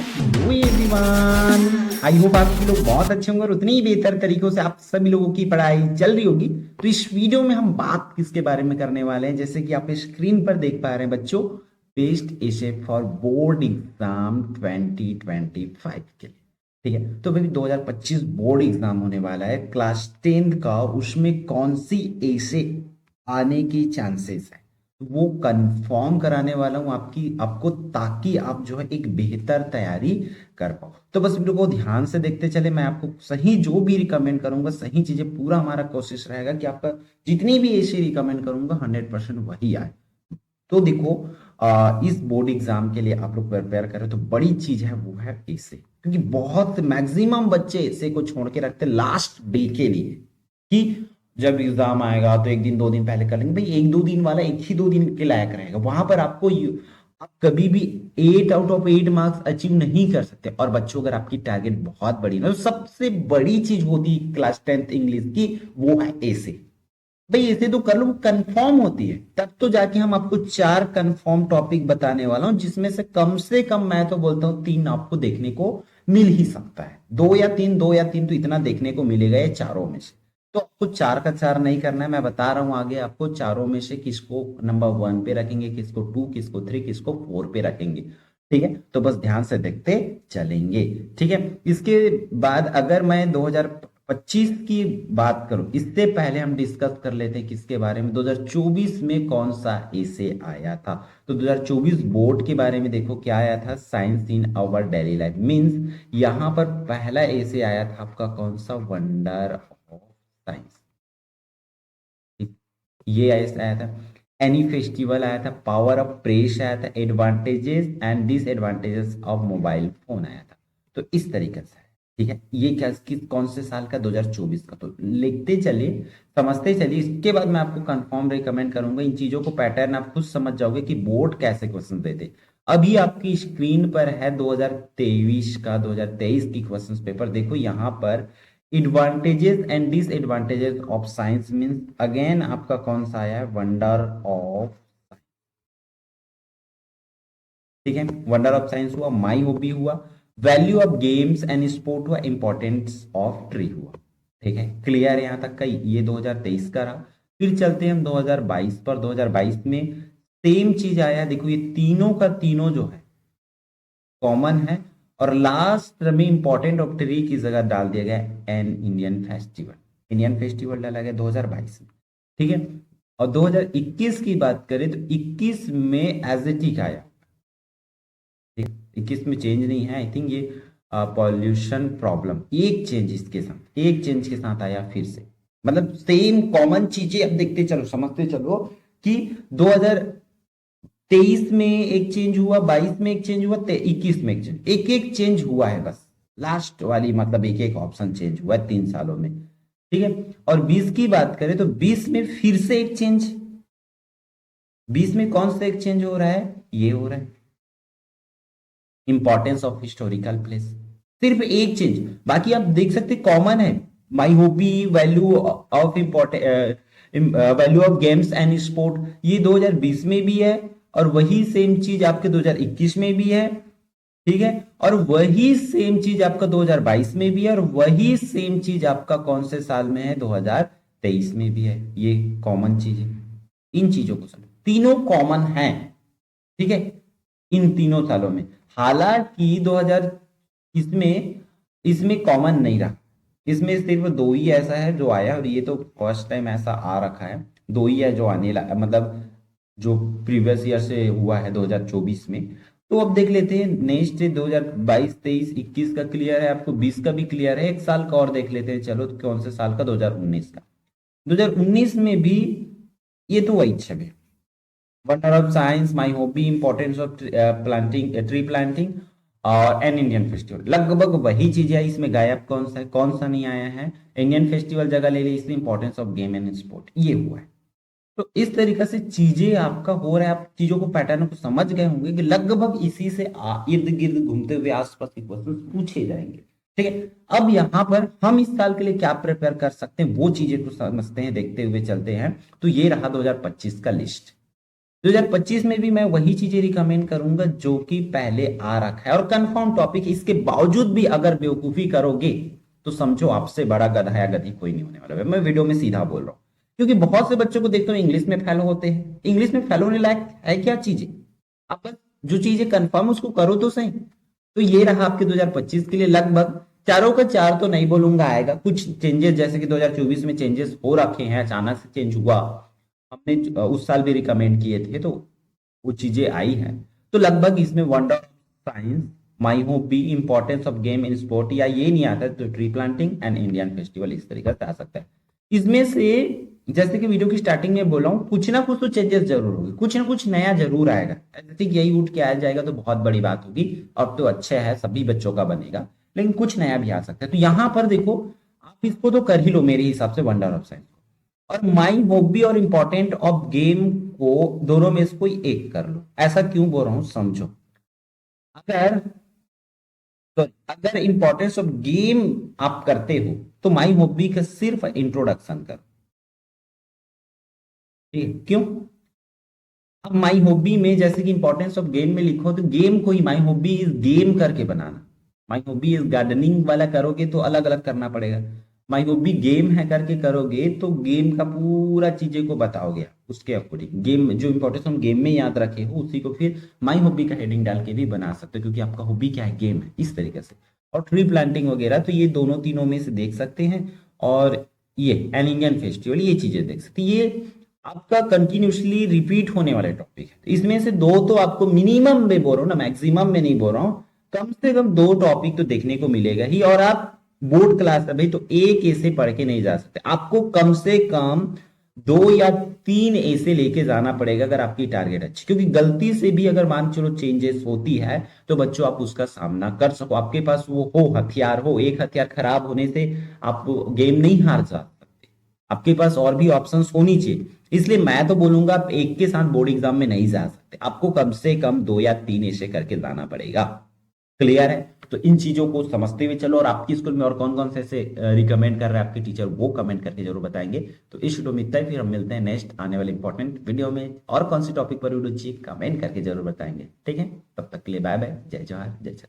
Hello everyone. I hope आप लोग बहुत अच्छे होंगे और उतनी ही बेहतर तरीकों से आप सभी लोगों की पढ़ाई चल रही होगी। तो इस वीडियो में हम बात किसके बारे में करने वाले हैं, जैसे कि आप स्क्रीन पर देख पा रहे हैं बच्चों, बेस्ट एशे फॉर बोर्ड एग्जाम 2025 के लिए। ठीक है, तो भाई 2025 बोर्ड एग्जाम होने वाला है क्लास 10 का, उसमें कौन सी एशे आने की चांसेस है वो कंफर्म कराने वाला हूं आपको, ताकि आप जो है एक बेहतर तैयारी कर पाओ। तो बस वीडियो को ध्यान से देखते चले, मैं आपको सही जो भी रिकमेंड करूंगा, सही चीजें, पूरा हमारा कोशिश रहेगा कि आपका जितनी भी ऐसी रिकमेंड करूंगा 100% वही आए। तो देखो, इस बोर्ड एग्जाम के लिए आप लोग प्रिपेयर करें तो बड़ी चीज है वो है ऐसे, क्योंकि बहुत मैक्सिमम बच्चे ऐसे को छोड़ के रखते लास्ट डे के लिए कि जब एग्जाम आएगा तो एक दिन दो दिन पहले कर लेंगे। भाई एक दो दिन वाला एक ही दो दिन के लायक रहेगा, वहां पर आप कभी भी 8 आउट ऑफ 8 मार्क्स अचीव नहीं कर सकते। और बच्चों, अगर आपकी टारगेट बहुत बड़ी ना, तो सबसे बड़ी चीज होती है क्लास 10th इंग्लिश की, वो है ऐसे। भाई ऐसे तो कर लो, कंफर्म होती है, तब तो जाके हम आपको 4 कंफर्म टॉपिक बताने वाला हूं, जिसमें से कम मैं तो बोलता हूं 3 आपको देखने को मिल ही सकता है। दो या तीन तो इतना देखने को मिलेगा ये चारों में से। तो आपको 4 का 4 नहीं करना है, मैं बता रहा हूं आगे आपको चारों में से किसको नंबर 1 पे रखेंगे, किसको 2, किसको 3, किसको 4 पे रखेंगे। ठीक है, तो बस ध्यान से देखते चलेंगे। ठीक है, इसके बाद अगर मैं 2025 की बात करूं, इससे पहले हम डिस्कस कर लेते हैं किसके बारे में, 2024 में कौन सा ऐसे आया था। तो 2024 बोर्ड के बारे में देखो क्या आया था, science in our daily life, means यहां पर पहला ऐसे आया था आपका कौन सा, वंडर ऑफ साइंस। ये ऐसा आया था। एनी फेस्टिवल आया था, पावर ऑफ प्रेस आया था, advantages and disadvantages of mobile phone आया था। तो इस तरीके से है। ठीक है, ये क्या कौन से साल का, 2024 का। तो लिखते चलिए, समझते चलिए, इसके बाद मैं आपको कंफर्म रिकमेंड करूंगा। इन चीजों को पैटर्न आप खुद समझ जाओगे कि बोर्ड कैसे क्वेश्चन देते। अभी आपकी स्क्रीन पर है 2023 का, 2023 की क्वेश्चन पेपर देखो। यहाँ पर advantages and disadvantages of science means again आपका कौन सा आया है, वंडर ऑफ। ठीक है, वंडर ऑफ साइंस हुआ, माई हॉबी हुआ, value of games and sport हुआ, इंपॉर्टेंस ऑफ ट्री हुआ। ठीक है, क्लियर है यहां तक का, ये 2023 का रहा। फिर चलते हैं हम 2022 पर। 2022 में सेम चीज आया, देखो ये तीनों का तीनों जो है कॉमन है, और लास्ट में इंपॉर्टेंट ऑफ ट्री की जगह डाल दिया गया N Indian festival. Indian festival डाला गया 2022 में। ठीक है, और 2021 की बात करें तो 21 में एजेटिक आया। ठीक है, 21 में चेंज नहीं है, आई थिंक ये पॉल्यूशन प्रॉब्लम, एक चेंज के साथ आया फिर से। मतलब सेम कॉमन चीजें अब देखते चलो, समझते चलो कि 2023 में एक चेंज हुआ, 22 में एक चेंज हुआ, 21 में एक चेंज, एक एक चेंज हुआ है बस। लास्ट वाली मतलब एक एक ऑप्शन चेंज हुआ है 3 सालों में। ठीक है, और 20 की बात करें तो 20 में फिर से एक चेंज। 20 में कौन सा एक चेंज हो रहा है, ये हो रहा है इंपॉर्टेंस ऑफ हिस्टोरिकल प्लेस। सिर्फ एक चेंज, बाकी आप देख सकते कॉमन है। My hobby, value of important, value of games and sport, ये 2020 में भी है, और वही सेम चीज आपके 2021 में भी है। ठीक है, और वही सेम चीज आपका 2022 में भी है, और वही सेम चीज आपका कौन से साल में है, 2023 में भी है। ये कॉमन चीज है, इन चीजों को समझ, तीनों कॉमन है। ठीक है, इन तीनों सालों में। हालांकि 2000 इसमें इसमें कॉमन नहीं रहा, इसमें सिर्फ दो ही ऐसा है जो आया, और ये तो फर्स्ट टाइम ऐसा आ रखा है। दो ही है जो आने लगा, मतलब जो प्रीवियस ईयर से हुआ है 2024 में। तो अब देख लेते हैं नेक्स्ट 2022, 23, 21 का क्लियर है आपको, 20 का भी क्लियर है, एक साल का और देख लेते हैं चलो, तो कौन से साल का, 2019 का। 2019 में भी ये तो वही छवि, wonder of science, my hobby, importance of planting, tree planting, और एन इंडियन फेस्टिवल, लगभग वही चीज है। इसमें गायब कौन सा है, कौन सा नहीं आया है, इंडियन फेस्टिवल जगह ले ली, इसलिए importance of game and sport ये हुआ है। तो इस तरीके से चीजें आपका हो रहा है, आप चीजों को पैटर्न को समझ गए होंगे कि लगभग इसी से इर्द गिर्द घूमते हुए आसपास के क्वेश्चन पूछे जाएंगे। ठीक है, अब यहाँ पर हम इस साल के लिए क्या प्रिपेयर कर सकते हैं वो चीजें को समझते हैं, देखते हुए चलते हैं। तो ये रहा 2025 का लिस्ट। 2025 में भी मैं वही चीजें रिकमेंड करूंगा जो कि पहले आ रखा है, और कंफर्म टॉपिक। इसके बावजूद भी अगर बेवकूफी करोगे तो समझो आपसे बड़ा गधा या गधी कोई नहीं होने वाला है। मैं वीडियो में सीधा बोल रहा हूँ, क्योंकि बहुत से बच्चों को देखता हूँ इंग्लिश में फेल होते हैं। इंग्लिश में फेल होने लायक है क्या चीजें? आप बस जो चीजें कंफर्म उसको करो तो सही। तो ये रहा आपके 2025 के लिए। लगभग चारों का चार तो नहीं बोलूंगा आएगा, कुछ चेंजेस जैसे कि 2024 में चेंजेस हो रखे हैं, अचानक से चेंज हुआ। हमने उस साल भी रिकमेंड किए थे तो वो चीजें आई हैं। तो लगभग इसमें wonder of science, my hobby, importance of game in sport, या ये नहीं आता तो tree planting and Indian festival, इस तरीके से आ सकता है। इसमें से जैसे कि वीडियो की स्टार्टिंग में बोला हूँ, कुछ ना कुछ तो चेंजेस जरूर होगी, कुछ ना कुछ नया जरूर आएगा। जैसे कि यही उठ के आ जाएगा तो बहुत बड़ी बात होगी, अब तो अच्छा है सभी बच्चों का बनेगा, लेकिन कुछ नया भी आ सकता है। तो यहां पर देखो, आप इसको तो कर ही लो मेरे हिसाब से, वंडर ऑफ साइंस। और माई हॉबी और इंपॉर्टेंट ऑफ गेम को दोनों में से कोई एक कर लो। ऐसा क्यों बोल रहा हूं समझो। अगर तो अगर इंपॉर्टेंस ऑफ गेम आप करते हो तो माई हॉबी का सिर्फ इंट्रोडक्शन करो। ठीक है? क्यों? अब माई हॉबी में जैसे कि इंपॉर्टेंस ऑफ गेम में लिखो तो गेम को ही माई हॉबी इज गेम करके बनाना। माई हॉबी इज गार्डनिंग वाला करोगे तो अलग अलग करना पड़ेगा। माई हॉबी गेम है करके करोगे तो गेम का पूरा चीजें को बताओगे आप, उसके अकॉर्डिंग गेम जो इंपॉर्टेंस हम गेम में याद रखे हो उसी को फिर माई हॉबी का हेडिंग डाल के भी बना सकते हो, क्योंकि आपका हॉबी क्या है, गेम है, इस तरीके से। और ट्री प्लांटिंग वगैरह तो ये दोनों तीनों में से देख सकते हैं। और ये एन इंडियन फेस्टिवल, ये चीजें देख सकते हैं। ये आपका कंटिन्यूसली रिपीट होने वाले टॉपिक है। तो इसमें से दो तो आपको मिनिमम में बोल रहा हूँ ना, मैक्सिमम में नहीं बोल रहा हूँ, कम से कम दो टॉपिक तो देखने को मिलेगा ही। और आप बोर्ड क्लास है भाई, तो एक ऐसे पढ़ के नहीं जा सकते, आपको कम से कम दो या तीन ऐसे लेके जाना पड़ेगा अगर आपकी टारगेट अच्छी। क्योंकि गलती से भी अगर मान चलो चेंजेस होती है तो बच्चों आप उसका सामना कर सको, आपके पास वो हो, हथियार हो। एक हथियार खराब होने से आप गेम नहीं हार जा, आपके पास और भी ऑप्शंस होनी चाहिए। इसलिए मैं तो बोलूंगा आप एक के साथ बोर्ड एग्जाम में नहीं जा सकते, आपको कम से कम दो या तीन ऐसे करके जाना पड़ेगा। क्लियर है? तो इन चीजों को समझते हुए चलो। और आपकी स्कूल में और कौन कौन से ऐसे रिकमेंड कर रहे हैं आपके टीचर, वो कमेंट करके जरूर बताएंगे। तो इस वीडियो में इतना ही, फिर हम मिलते हैं नेक्स्ट आने वाले इंपॉर्टेंट वीडियो में। और कौन सी टॉपिक पर वीडियो चाहिए कमेंट करके जरूर बताएंगे। ठीक है, तब तक के लिए बाय बाय, जय जवाहर जय छत्तीसगढ़।